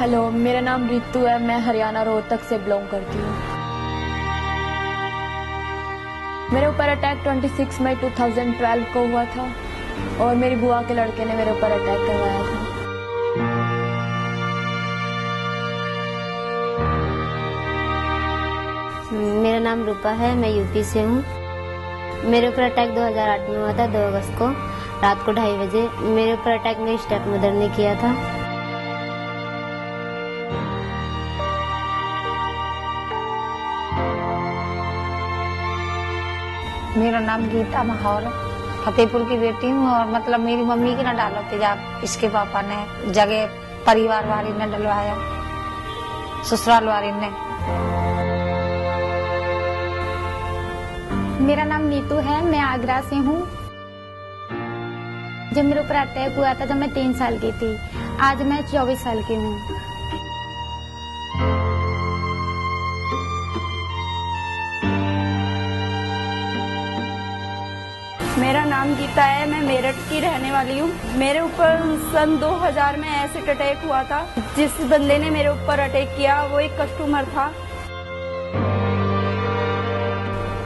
Hello, मेरा नाम रितु है। मैं हरियाणा रोहतक से बिलोंग करती हूँ। मेरे ऊपर अटैक 26 मई 2012 को हुआ था और मेरी बुआ के लड़के ने मेरे ऊपर अटैक करवाया था। मेरा नाम रूपा है, मैं यूपी से हूँ। मेरे ऊपर अटैक 2008 में हुआ था, 2 अगस्त को रात को 2:30 बजे। मेरे ऊपर अटैक मेरी स्टेप मदर ने किया था। मेरा नाम गीता महावर, फतेहपुर की बेटी हूँ। और मतलब मेरी मम्मी की ना डालो तेजाब, इसके पापा ने जगह परिवार वाली ने डलवाया, ससुराल वाली ने। मेरा नाम नीतू है, मैं आगरा से हूँ। जब मेरे ऊपर अटैक हुआ था जब मैं 3 साल की थी, आज मैं 24 साल की हूँ। मेरा नाम गीता है, मैं मेरठ की रहने वाली हूँ। मेरे ऊपर सन 2000 में एसिड अटैक हुआ था। जिस बंदे ने मेरे ऊपर अटैक किया वो एक कस्टमर था।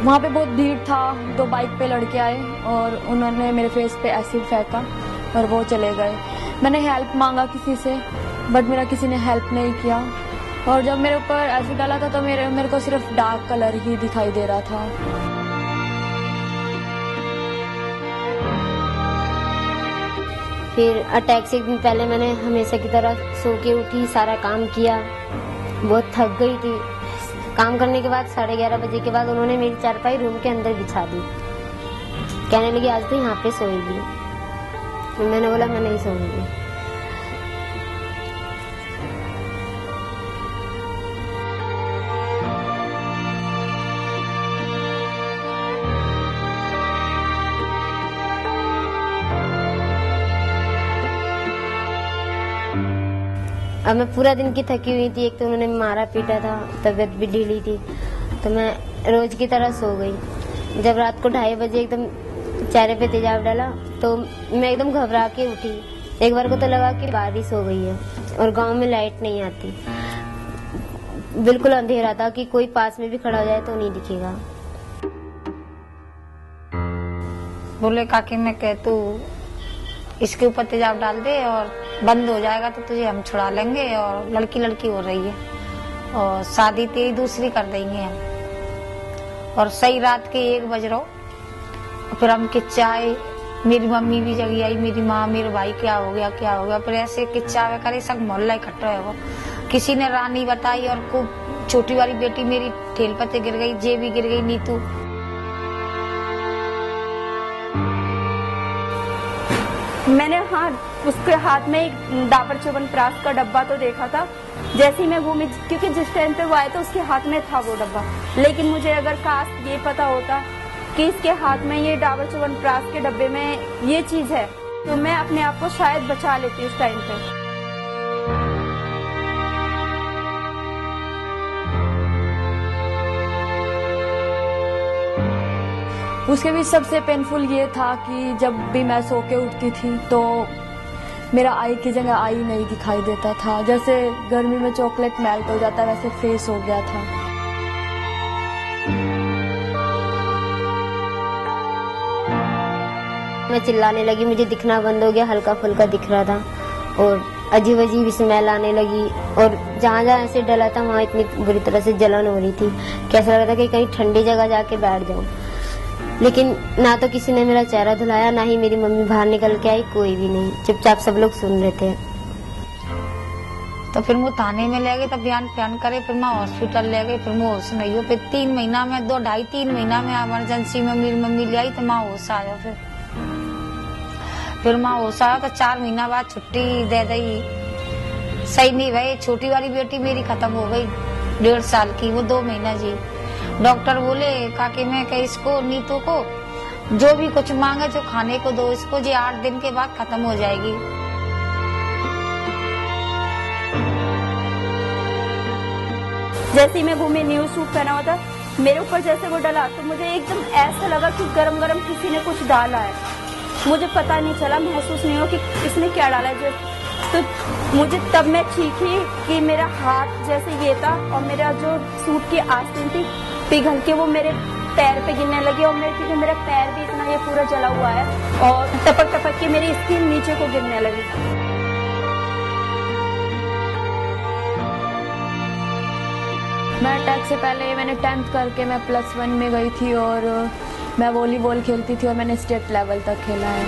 वहाँ पे बहुत भीड़ था। 2 बाइक पे लड़के आए और उन्होंने मेरे फेस पे एसिड फेंका और वो चले गए। मैंने हेल्प मांगा किसी से, बट मेरा किसी ने हेल्प नहीं किया। और जब मेरे ऊपर एसिड डाला था तो मेरे को सिर्फ डार्क कलर ही दिखाई दे रहा था। फिर अटैक से एक दिन पहले मैंने हमेशा की तरह सो के उठी, सारा काम किया। बहुत थक गई थी। काम करने के बाद 11:30 बजे के बाद उन्होंने मेरी चारपाई रूम के अंदर बिछा दी। कहने लगी आज तो यहाँ पे सोएगी। तो मैंने बोला मैं नहीं सोऊंगी। अब मैं पूरा दिन की थकी हुई थी। एक तो उन्होंने मारा पीटा था, तबीयत भी ढीली थी, तो मैं रोज की तरह सो गई। जब रात को 2:30 बजे एकदम चेहरे पे तेजाब डाला तो मैं एकदम घबरा के उठी। एक बार को तो लगा कि बारिश हो गई है। और गांव में लाइट नहीं आती, बिल्कुल अंधेरा था कि कोई पास में भी खड़ा हो जाए तो नहीं दिखेगा। बोले काकी मैं कह तू इसके ऊपर तेजाब डाल दे और बंद हो जाएगा तो तुझे हम छुड़ा लेंगे। और लड़की लड़की हो रही है और शादी तेरी दूसरी कर देंगे हम। और सही रात के 1 बज रहो। फिर हम किच्चाए, मेरी मम्मी भी जगी आई, मेरी माँ, मेरे भाई क्या हो गया क्या हो गया। फिर ऐसे किच्चावे करे, सब मोहल्ला इकट्ठा है। वो किसी ने रानी बताई और खूब छोटी वाली बेटी मेरी ठेल पत्ते गिर गई, जे भी गिर गई, नीतू। मैंने उसके हाथ में एक डाबर च्यवनप्राश का डब्बा तो देखा था। जैसे ही मैं घूमी, क्योंकि जिस टाइम पे वो आया था उसके हाथ में था वो डब्बा। लेकिन मुझे अगर काश ये पता होता कि इसके हाथ में ये डाबर च्यवनप्राश के डब्बे में ये चीज है तो मैं अपने आप को शायद बचा लेती उस टाइम पे। उसके बीच सबसे पेनफुल ये था कि जब भी मैं सो के उठती थी तो मेरा आई की जगह आई नहीं दिखाई देता था। जैसे गर्मी में चॉकलेट मेल्ट हो जाता है वैसे फेस हो गया था। मैं चिल्लाने लगी, मुझे दिखना बंद हो गया, हल्का फुल्का दिख रहा था और अजीब अजीब स्मेल आने लगी। और जहाँ जहाँ ऐसे डला था वहाँ इतनी बुरी तरह से जलन हो रही थी कि ऐसा लग रहा था कि कहीं ठंडी जगह जाके बैठ जाऊं। लेकिन ना तो किसी ने मेरा चेहरा धुलाया, ना ही मेरी मम्मी बाहर निकल के आई, कोई भी नहीं। चुपचाप सब लोग सुन रहे थे। तो फिर वो थाने में ले गए, तब बयान करे। फिर मैं हॉस्पिटल ले गई, फिर मैं होश नहीं हो। फिर 3 महीना में 2-2.5-3 महीना में इमरजेंसी में मेरी मम्मी ले आई तो मैं होश आया। फिर मैं होश आया तो 4 महीना बाद छुट्टी दे दी। सही नहीं भाई, छोटी वाली बेटी मेरी खत्म हो गई 1.5 साल की, वो 2 महीना जी। डॉक्टर बोले काके मैं कह इसको नीतू को जो भी कुछ मांगे जो खाने को दो इसको, ये 8 दिन के बाद खत्म हो जाएगी। जैसे ही मैं घूमी, न्यूज सूट पहना हुआ था, मेरे ऊपर जैसे वो डला तो मुझे एकदम ऐसा लगा कि गरम गरम किसी ने कुछ डाला है। मुझे पता नहीं चला, महसूस नहीं हो कि इसने क्या डाला है। तो मुझे तब मैं चीखी कि मेरा हाथ जैसे ये था और मेरा जो सूट की आस्तीन थी पिघल के वो मेरे पैर पे गिरने लगी और क्योंकि मेरा पैर भी इतना ये पूरा जला हुआ है और टपक टपक के मेरी स्किन नीचे को गिरने लगी। मैं अटैक से पहले मैंने 10th करके मैं +1 में गई थी और मैं वॉलीबॉल खेलती थी और मैंने स्टेट लेवल तक खेला है।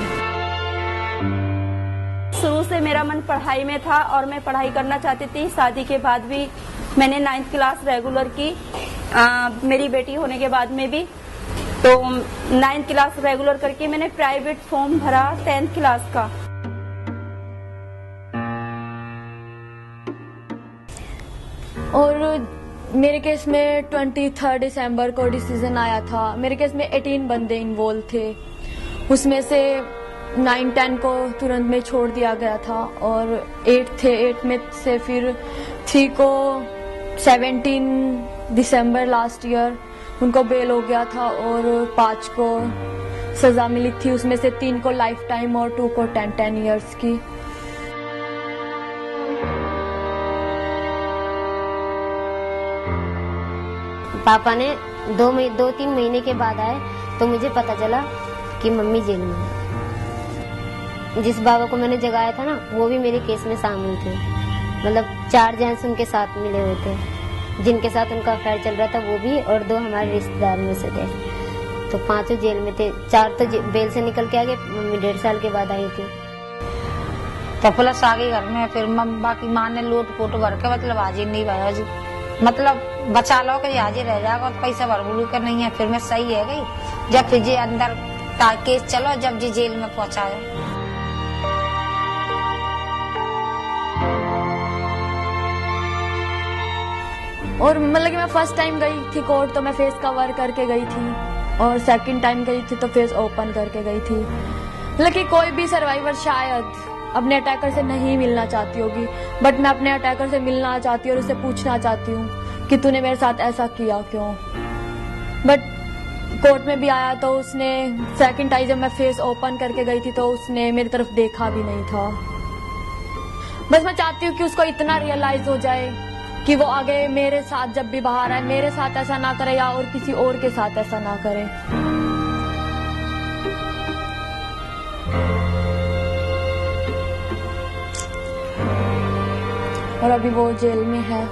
शुरू से मेरा मन पढ़ाई में था और मैं पढ़ाई करना चाहती थी। शादी के बाद भी मैंने 9th क्लास रेगुलर की, मेरी बेटी होने के बाद में भी। तो 9th क्लास रेगुलर करके मैंने प्राइवेट फॉर्म भरा 10th क्लास का। और मेरे केस में 23 दिसंबर को डिसीजन आया था। मेरे केस में 18 बंदे इन्वॉल्व थे, उसमें से 9-10 को तुरंत में छोड़ दिया गया था और 8 थे। 8 में से फिर 3 को 17 दिसंबर लास्ट ईयर उनको बेल हो गया था और 5 को सजा मिली थी, उसमें से 3 को लाइफ टाइम और 2 को 10 इयर्स की। पापा ने 2-3 महीने के बाद आए तो मुझे पता चला कि मम्मी जेल में है। जिस बाबा को मैंने जगाया था ना वो भी मेरे केस में शामिल थे। मतलब 4 जेंट्स उनके साथ मिले हुए थे जिनके साथ उनका अफेयर चल रहा था, वो भी और 2 हमारे रिश्तेदार में से थे। तो 5 जेल में थे, 4 तो बेल से निकल के आ गए। मम्मी 1.5 साल के बाद आई थी। तो पुलिस आ गई घर में, फिर बाकी माँ ने लोट पोट भर के मतलब हाजिर नहीं भाया जी, मतलब बचा लो कि हाजिर रह जाएगा तो पैसा भर बुलू कर नहीं है। फिर मैं सही है गई जब फिर जे अंदर केस चलो जब जी जेल में पहुंचाया। और मतलब कि मैं फर्स्ट टाइम गई थी कोर्ट तो मैं फेस कवर करके गई थी और सेकंड टाइम गई थी तो फेस ओपन करके गई थी। मतलब कि कोई भी सर्वाइवर शायद अपने अटैकर से नहीं मिलना चाहती होगी, बट मैं अपने अटैकर से मिलना चाहती हूँ और उससे पूछना चाहती हूँ कि तूने मेरे साथ ऐसा किया क्यों। बट कोर्ट में भी आया तो उसने सेकंड टाइम जब मैं फेस ओपन करके गई थी तो उसने मेरी तरफ देखा भी नहीं था। बस मैं चाहती हूँ कि उसको इतना रियलाइज हो जाए कि वो आगे मेरे साथ जब भी बाहर आए मेरे साथ ऐसा ना करे या और किसी और के साथ ऐसा ना करे। और अभी वो जेल में है,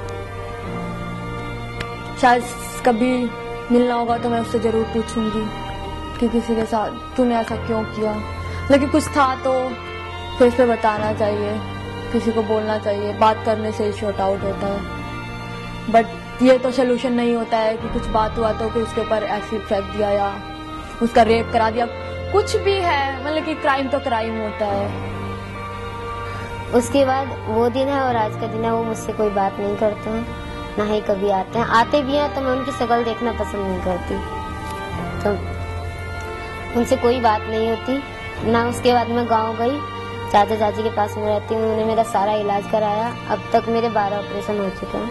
शायद कभी मिलना होगा तो मैं उससे जरूर पूछूंगी कि किसी के साथ तूने ऐसा क्यों किया। लेकिन कुछ था तो फेस पे बताना चाहिए, किसी को बोलना चाहिए, बात करने से ही शॉर्ट आउट होता है। बट ये तो सोल्यूशन नहीं होता है कि कुछ बात हुआ तो कि उसके ऊपर एसिड फेंक दिया या उसका रेप करा दिया, कुछ भी है। मतलब कि क्राइम तो क्राइम होता है। उसके बाद वो दिन है और आज का दिन है, वो मुझसे कोई बात नहीं करते हैं, ना ही कभी आते हैं। आते भी हैं तो मैं उनकी शक्ल देखना पसंद नहीं करती, तो उनसे कोई बात नहीं होती ना। उसके बाद मैं गांव गई, चाचा चाची के पास में रहती हूँ, उन्होंने मेरा सारा इलाज कराया। अब तक मेरे 12 ऑपरेशन हो चुके हैं,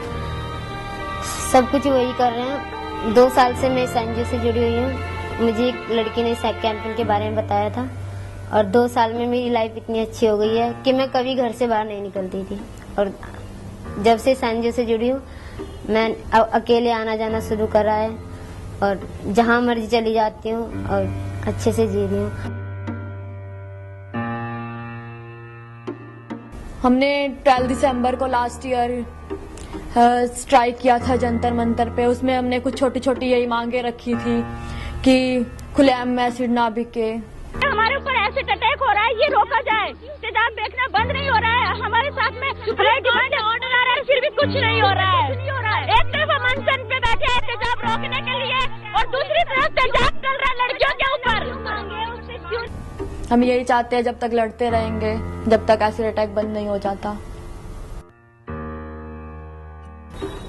सब कुछ वही कर रहे हैं। 2 साल से मैं इस एनजीओ से जुड़ी हुई हूँ। मुझे एक लड़की ने सेक्स कैंपेन के बारे में बताया था और 2 साल में मेरी लाइफ इतनी अच्छी हो गई है कि मैं कभी घर से बाहर नहीं निकलती थी। और जब से इस एनजीओ से जुड़ी हूँ मैं अकेले आना जाना शुरू करा है और जहाँ मर्जी चली जाती हूँ और अच्छे से जी रही हूँ। हमने 12 दिसंबर को लास्ट ईयर स्ट्राइक किया था जंतर मंतर पे। उसमें हमने कुछ छोटी छोटी यही मांगे रखी थी कि खुलेआम एसिड ना बिके। हमारे ऊपर एसिड अटैक हो रहा है, ये रोका जाए। तेजाब बेचना बंद नहीं हो रहा है। हमारे साथ में डिमांड ऑर्डर आ रहा है, फिर भी कुछ नहीं हो रहा है। एक तरफ हम अनशन पे बैठे हैं तेजाब रोकने के लिए और दूसरी तरफ तेजाब चल रहा है लड़कियों के ऊपर। हम यही चाहते हैं जब तक लड़ते रहेंगे, जब तक एसिड अटैक बंद नहीं हो जाता।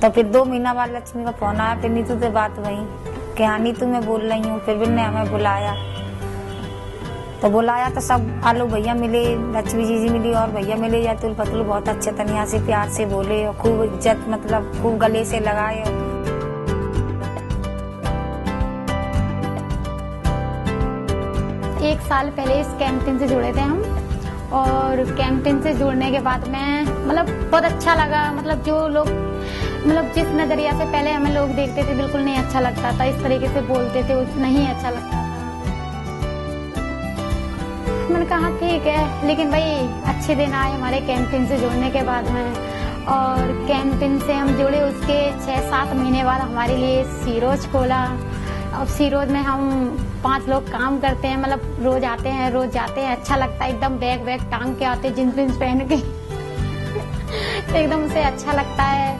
तो फिर 2 महीना बाद लक्ष्मी का फोन आया, फिर नीतू से बात हुई कि हाँ नीतू मैं बोल रही हूँ। फिर ने हमें बुलाया तो सब आलू भैया मिले, लक्ष्मी जी मिली और भैया मिले, यतुल फतुल बहुत अच्छे तनिया से प्यार से बोले और खूब इज्जत मतलब खूब गले से लगाए। 1 साल पहले इस कैंपेन से जुड़े थे हम और कैंपेन से जुड़ने के बाद में मतलब बहुत अच्छा लगा। मतलब जो लोग मतलब जिस नजरिया से पहले हमें लोग देखते थे बिल्कुल नहीं अच्छा लगता था, इस तरीके से बोलते थे नहीं अच्छा लगता था। मैंने कहा ठीक है, लेकिन भाई अच्छे दिन आए हमारे कैंपेन से जुड़ने के बाद में। और कैंपेन से हम जुड़े उसके 6-7 महीने बाद हमारे लिए सीरोज खोला। अब सीरोज में हम 5 लोग काम करते हैं, मतलब रोज आते हैं रोज जाते हैं, अच्छा लगता है एकदम। बैग टांग के आते, जींस पहन के एकदम से अच्छा लगता है।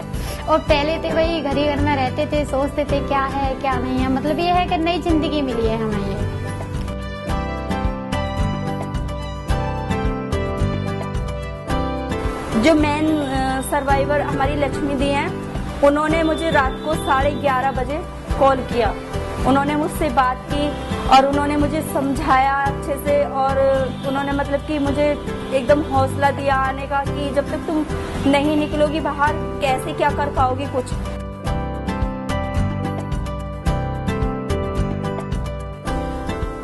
और पहले थे वही घर ही घर में रहते थे, सोचते थे क्या है क्या नहीं है। मतलब ये है कि नई जिंदगी मिली है हमें ये। जो मेन सर्वाइवर हमारी लक्ष्मी दी हैं, उन्होंने मुझे रात को 11:30 बजे कॉल किया। उन्होंने मुझसे बात की और उन्होंने मुझे समझाया अच्छे से, और उन्होंने मतलब कि मुझे एकदम हौसला दिया आने का कि जब तक तुम नहीं निकलोगी बाहर कैसे क्या कर पाओगी कुछ।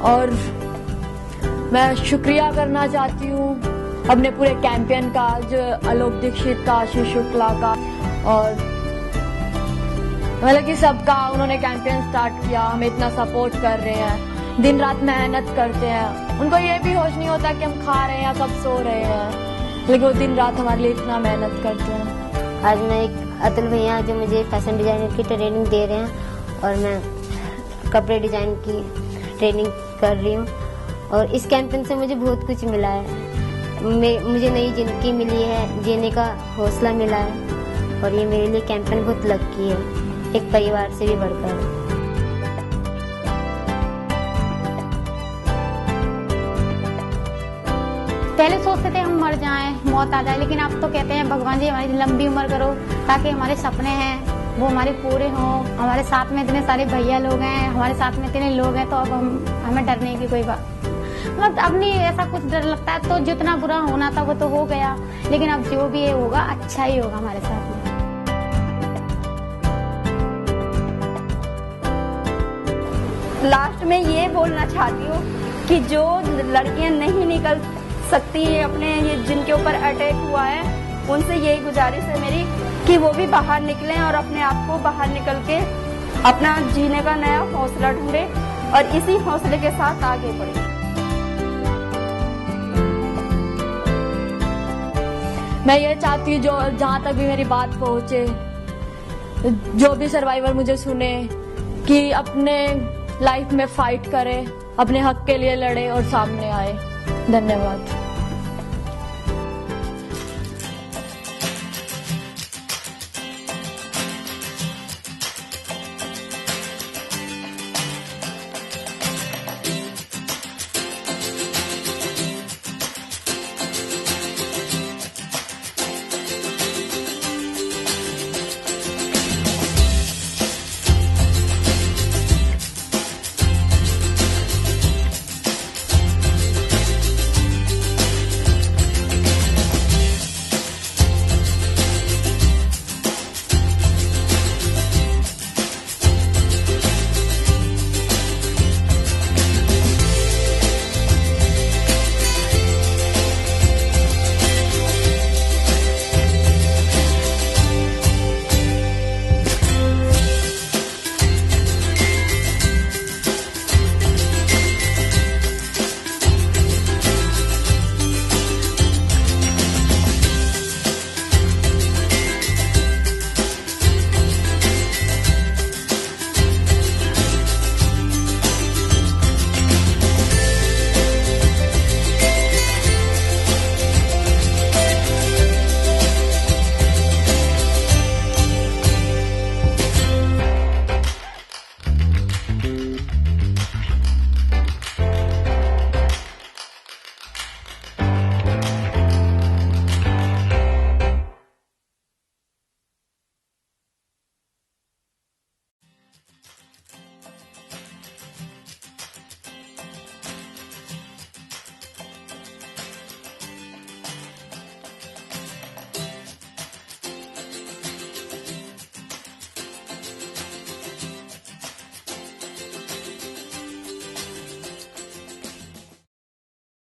और मैं शुक्रिया करना चाहती हूँ अपने पूरे कैंपेन का, जो आलोक दीक्षित का, आशीष शुक्ला का, और मतलब कि सबका। उन्होंने कैंपेन स्टार्ट किया, हमें इतना सपोर्ट कर रहे हैं, दिन रात मेहनत करते हैं। उनको ये भी होश नहीं होता कि हम खा रहे हैं या कब सो रहे हैं, लेकिन वो दिन रात हमारे लिए इतना मेहनत करते हैं। आज मैं एक अतुल भैया जो मुझे फैशन डिजाइनर की ट्रेनिंग दे रहे हैं, और मैं कपड़े डिजाइन की ट्रेनिंग कर रही हूँ। और इस कैंपेन से मुझे बहुत कुछ मिला है। मुझे नई जिंदगी मिली है, जीने का हौसला मिला है। और ये मेरे लिए कैंपेन बहुत लकी है, एक परिवार से भी बढ़कर। पहले सोचते थे हम मर जाएं, मौत आ जाए, लेकिन अब तो कहते हैं भगवान जी हमारी लंबी उम्र करो, ताकि हमारे सपने हैं वो हमारे पूरे हों। हमारे साथ में इतने सारे भैया लोग हैं, हमारे साथ में इतने लोग हैं, तो अब हमें डरने की कोई बात मतलब अब नहीं ऐसा कुछ डर लगता है। तो जितना बुरा होना था वो तो हो गया, लेकिन अब जो भी होगा अच्छा ही होगा हमारे साथ में। लास्ट में ये बोलना चाहती हूँ कि जो लड़कियां नहीं निकल सकती हैं अपने ये जिनके ऊपर अटैक हुआ है, उनसे यही गुजारिश है मेरी कि वो भी बाहर निकलें और अपने आप को बाहर निकल के अपना जीने का नया हौसला ढूंढे और इसी हौसले के साथ आगे बढ़े। मैं ये चाहती हूँ जो जहाँ तक भी मेरी बात पहुँचे, जो भी सर्वाइवर मुझे सुने, कि अपने लाइफ में फाइट करे, अपने हक के लिए लड़े और सामने आए। धन्यवाद।